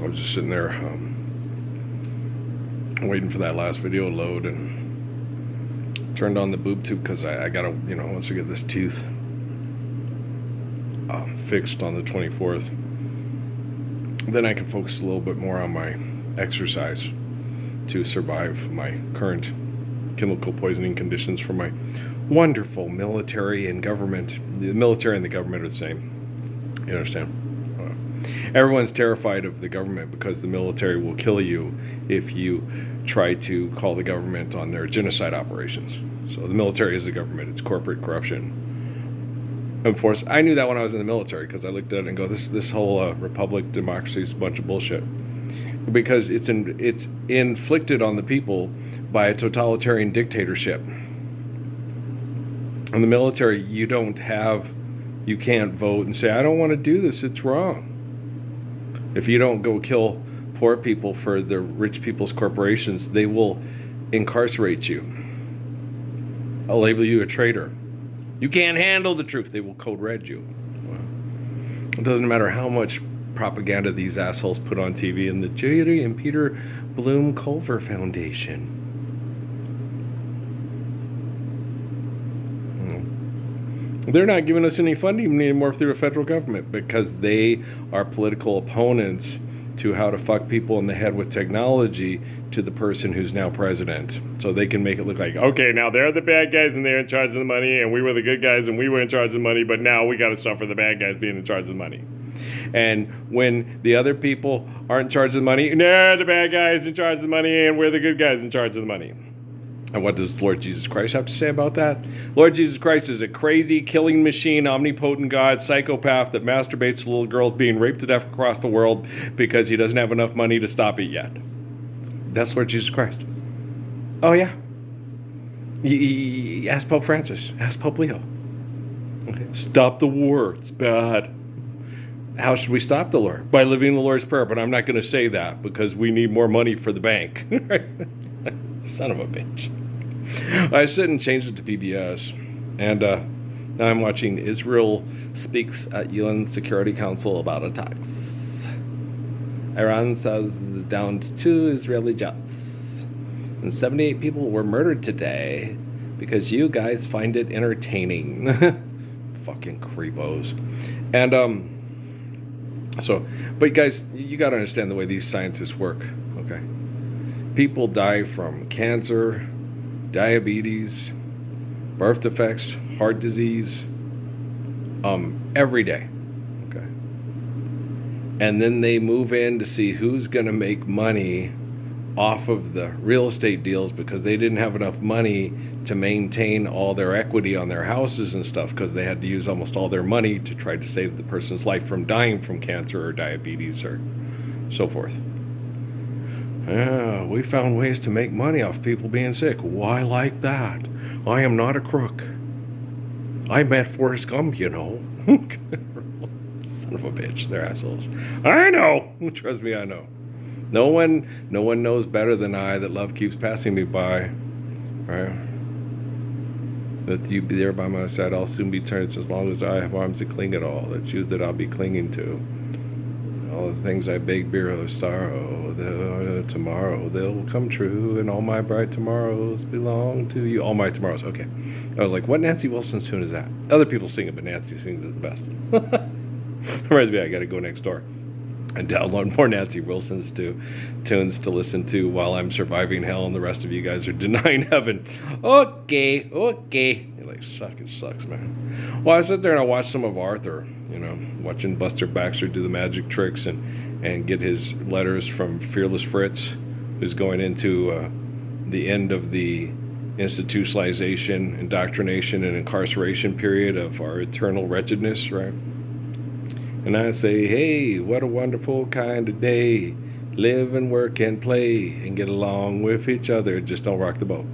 I was just sitting there waiting for that last video to load and turned on the boob tube because I gotta, once we get this tooth fixed on the 24th, then I can focus a little bit more on my exercise to survive my current chemical poisoning conditions from my wonderful military and government. The military and the government are the same. You understand? Everyone's terrified of the government because the military will kill you if you try to call the government on their genocide operations. So the military is the government. It's corporate corruption. Enforced. I knew that when I was in the military because I looked at it and go, this whole republic democracy is a bunch of bullshit. Because it's inflicted on the people by a totalitarian dictatorship. In the military, you can't vote and say, I don't want to do this, it's wrong. If you don't go kill poor people for the rich people's corporations, they will incarcerate you. I'll label you a traitor. You can't handle the truth. They will code red you. Well, it doesn't matter how much propaganda these assholes put on TV in the Judy and Peter Bloom Culver Foundation. They're not giving us any funding anymore through the federal government because they are political opponents to how to fuck people in the head with technology to the person who's now president. So they can make it look like, okay, now they're the bad guys and they're in charge of the money, and we were the good guys and we were in charge of the money, but now we got to suffer the bad guys being in charge of the money. And when the other people aren't in charge of the money, they're the bad guys in charge of the money and we're the good guys in charge of the money. And what does Lord Jesus Christ have to say about that? Lord Jesus Christ is a crazy, killing machine, omnipotent God, psychopath that masturbates to little girls being raped to death across the world because he doesn't have enough money to stop it yet. That's Lord Jesus Christ. Oh, yeah. Ask Pope Francis. Ask Pope Leo. Okay. Stop the war. It's bad. How should we stop the war? By living the Lord's Prayer. But I'm not going to say that because we need more money for the bank. Son of a bitch. I sit and changed it to PBS, and now I'm watching Israel speaks at UN Security Council about attacks. Iran says down to 2 Israeli jets, and 78 people were murdered today because you guys find it entertaining. Fucking creepos. And but guys, you got to understand the way these scientists work, okay? People die from cancer, diabetes, birth defects, heart disease, every day, okay? And then they move in to see who's going to make money off of the real estate deals because they didn't have enough money to maintain all their equity on their houses and stuff because they had to use almost all their money to try to save the person's life from dying from cancer or diabetes or so forth. Yeah, we found ways to make money off people being sick. Why like that? I am not a crook. I met Forrest Gump, Son of a bitch, they're assholes. I know. Trust me, I know. No one knows better than I that love keeps passing me by. Right? That you be there by my side, I'll soon be turned as long as I have arms to cling at all. That's you that I'll be clinging to. All the things I beg, Biro, Starro, tomorrow they'll come true, and all my bright tomorrows belong to you. All my tomorrows. Okay. I was like, what Nancy Wilson's tune is that? Other people sing it, but Nancy sings it the best. Reminds me, I got to go next door and download more Nancy Wilson's tunes to listen to while I'm surviving hell and the rest of you guys are denying heaven. Okay. You're like, it sucks, man. Well, I sit there and I watch some of Arthur, watching Buster Baxter do the magic tricks and get his letters from Fearless Fritz, who's going into the end of the institutionalization, indoctrination, and incarceration period of our eternal wretchedness, right? And I say, hey, what a wonderful kind of day. Live and work and play and get along with each other. Just don't rock the boat.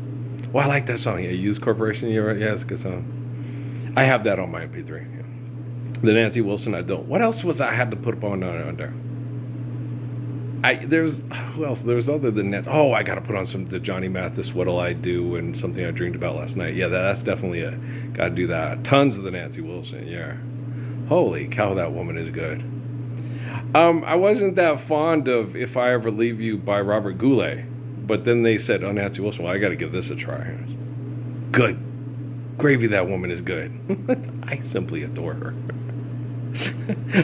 Well, I like that song. Yeah, Used Corporation. You're right. Yeah, it's a good song. I have that on my MP3. Yeah. The Nancy Wilson, I don't. What else was I had to put up on there? Who else? There's other than that. Oh, I got to put on the Johnny Mathis, What'll I Do, and Something I Dreamed About Last Night. Yeah, that's definitely got to do that. Tons of the Nancy Wilson, yeah. Holy cow, that woman is good. I wasn't that fond of If I Ever Leave You by Robert Goulet. But then they said, oh, Nancy Wilson, well, I got to give this a try. Good. Gravy, that woman is good. I simply adore her.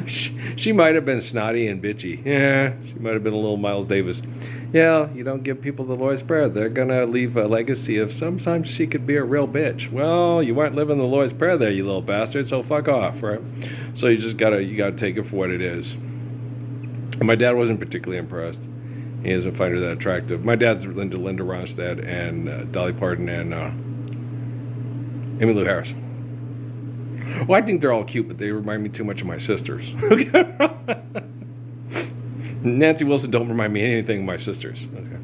She might have been snotty and bitchy. Yeah, she might have been a little Miles Davis. Yeah, you don't give people the Lord's Prayer. They're going to leave a legacy of sometimes she could be a real bitch. Well, you weren't living the Lord's Prayer there, you little bastard, so fuck off, right? So you just gotta take it for what it is. And my dad wasn't particularly impressed. He doesn't find her that attractive. My dad's Linda Ronstadt and Dolly Parton and Emmylou Harris. Well, I think they're all cute, but they remind me too much of my sisters. Nancy Wilson don't remind me anything of my sisters. Okay.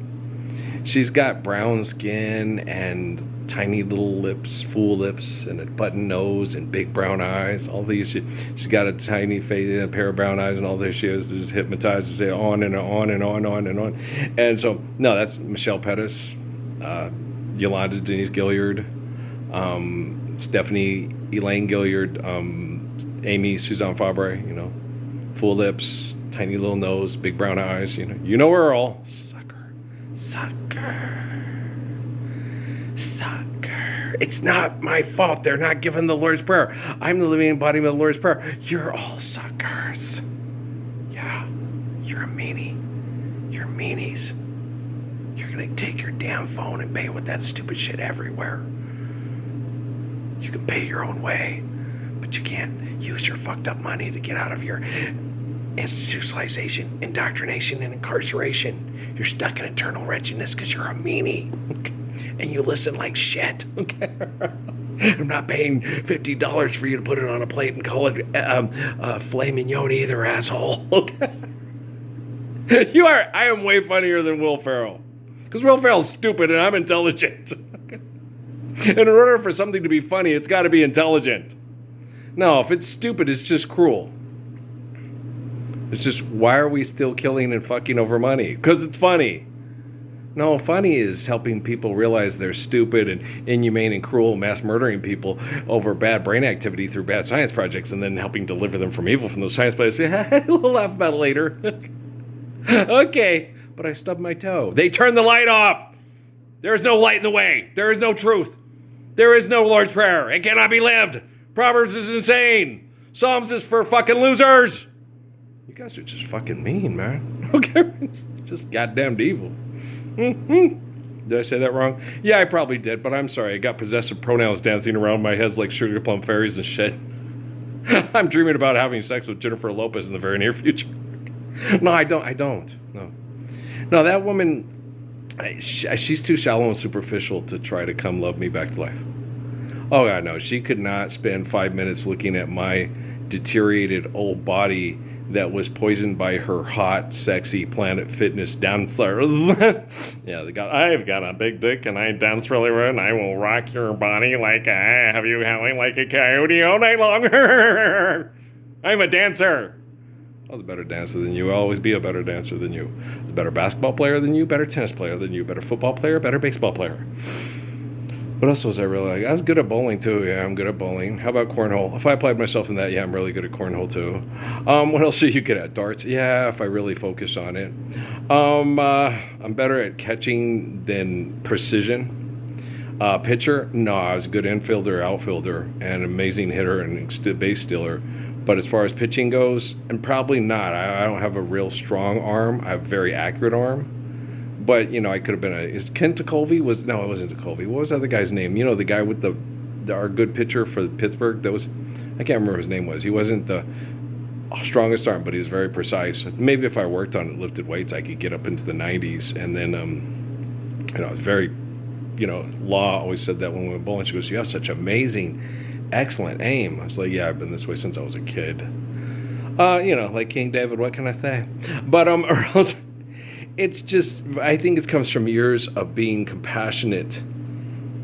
She's got brown skin and tiny little lips, full lips, and a button nose and big brown eyes. All these, she's got a tiny face and a pair of brown eyes, and all this she is just hypnotized to say on and on and on and on. And so, no, that's Michelle Pettis, Yolanda Denise Gilliard, Stephanie Elaine Gilliard, Amy Suzanne Fabre, full lips, tiny little nose, big brown eyes, you know her all. Sucker. It's not my fault they're not giving the Lord's Prayer. I'm the living embodiment of the Lord's Prayer. You're all suckers. Yeah, you're a meanie. You're meanies. You're gonna take your damn phone and pay with that stupid shit everywhere. You can pay your own way, but you can't use your fucked up money to get out of your institutionalization, indoctrination, and incarceration. You're stuck in eternal wretchedness because you're a meanie. And you listen like shit. Okay? I'm not paying $50 for you to put it on a plate and call it filet mignon either, asshole. Okay? I am way funnier than Will Ferrell. Because Will Ferrell's stupid and I'm intelligent. Okay? And in order for something to be funny, it's got to be intelligent. No, if it's stupid, it's just cruel. It's just, why are we still killing and fucking over money? Because it's funny. No, funny is helping people realize they're stupid and inhumane and cruel, mass murdering people over bad brain activity through bad science projects, and then helping deliver them from evil from those science projects. We'll laugh about it later. Okay, but I stubbed my toe. They turned the light off. There is no light in the way. There is no truth. There is no Lord's Prayer. It cannot be lived. Proverbs is insane. Psalms is for fucking losers. You guys are just fucking mean, man. Okay, just goddamn evil. Did I say that wrong? Yeah, I probably did, but I'm sorry. I got possessive pronouns dancing around my head like sugar plum fairies and shit. I'm dreaming about having sex with Jennifer Lopez in the very near future. No, I don't. No, that woman, she's too shallow and superficial to try to come love me back to life. Oh, God, no. She could not spend 5 minutes looking at my deteriorated old body that was poisoned by her hot, sexy Planet Fitness dancer. Yeah, I've got a big dick and I dance really well and I will rock your body like have you howling like a coyote all night long. I'm a dancer. I was a better dancer than you. I'll always be a better dancer than you. I was a better basketball player than you, better tennis player than you, better football player, better baseball player. What else was I really like? I was good at bowling, too. Yeah, I'm good at bowling. How about cornhole? If I applied myself in that, yeah, I'm really good at cornhole, too. What else are you good at? Darts? Yeah, if I really focus on it. I'm better at catching than precision. Pitcher? No, I was a good infielder, outfielder, and amazing hitter and base stealer. But as far as pitching goes, and probably not. I don't have a real strong arm. I have a very accurate arm. But, I could have been is Ken Tekulve no, it wasn't Tekulve. What was the other guy's name? The guy with our good pitcher for Pittsburgh I can't remember what his name was. He wasn't the strongest arm, but he was very precise. Maybe if I worked on it, lifted weights, I could get up into the 90s. And then, it's very, Law always said that when we went bowling. She goes, you have such amazing, excellent aim. I was like, yeah, I've been this way since I was a kid. Like King David, what can I say? But, it's just, I think it comes from years of being compassionate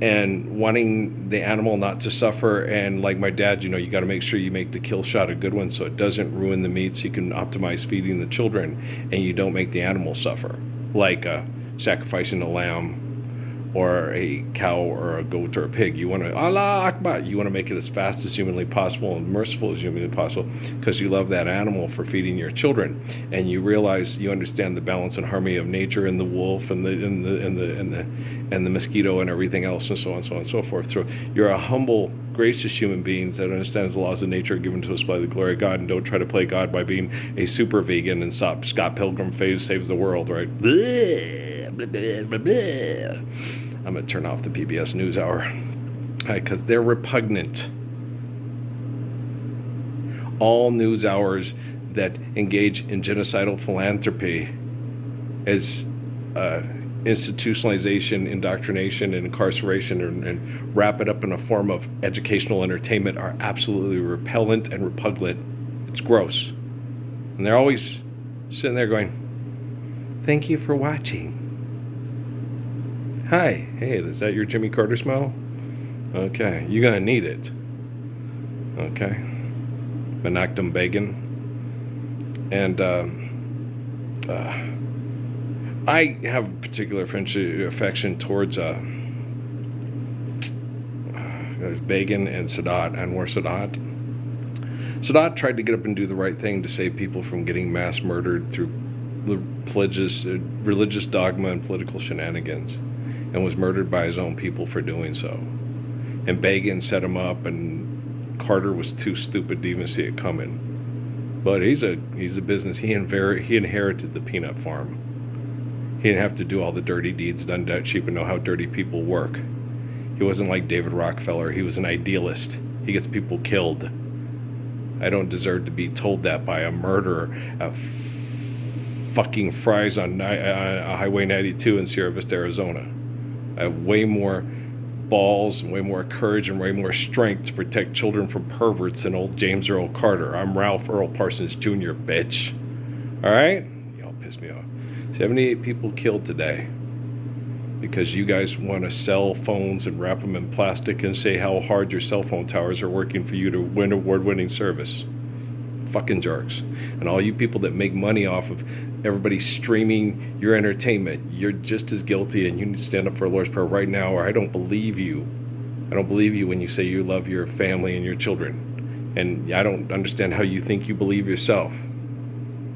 and wanting the animal not to suffer. And like my dad, you got to make sure you make the kill shot a good one so it doesn't ruin the meat, so you can optimize feeding the children and you don't make the animal suffer. Like sacrificing a lamb or a cow or a goat or a pig. You want to Allah Akbar. You want to make it as fast as humanly possible and merciful as humanly possible because you love that animal for feeding your children, and you realize you understand the balance and harmony of nature and the wolf and the mosquito and everything else and so on and so forth. So you're a humble, gracious human being that understands the laws of nature given to us by the glory of God, and don't try to play God by being a super vegan and Scott Pilgrim saves the world, right? Blah, blah, blah, blah, blah. I'm going to turn off the PBS NewsHour because they're repugnant. All news hours that engage in genocidal philanthropy as institutionalization, indoctrination, and incarceration and wrap it up in a form of educational entertainment are absolutely repellent and repugnant. It's gross. And they're always sitting there going, "Thank you for watching. Hi, hey, is that your Jimmy Carter smile? Okay, you're going to need it. Okay. Menachem Begin. And I have a particular affection towards Begin and Sadat, Anwar Sadat. Sadat tried to get up and do the right thing to save people from getting mass murdered through religious dogma and political shenanigans, and was murdered by his own people for doing so. And Begin set him up, and Carter was too stupid to even see it coming. But he's a business. He inherited the peanut farm. He didn't have to do all the dirty deeds done that cheap and know how dirty people work. He wasn't like David Rockefeller. He was an idealist. He gets people killed. I don't deserve to be told that by a murderer at fucking Fry's on Highway 92 in Sierra Vista, Arizona. I have way more balls and way more courage and way more strength to protect children from perverts than old James Earl Carter. I'm Ralph Earl Parsons Jr., bitch. All right? Y'all piss me off. 78 people killed today because you guys want to sell phones and wrap them in plastic and say how hard your cell phone towers are working for you to win award-winning service. Fucking jerks. And all you people that make money off of everybody streaming your entertainment, you're just as guilty, and you need to stand up for a Lord's Prayer right now, or I don't believe you. I don't believe you when you say you love your family and your children. And I don't understand how you think you believe yourself.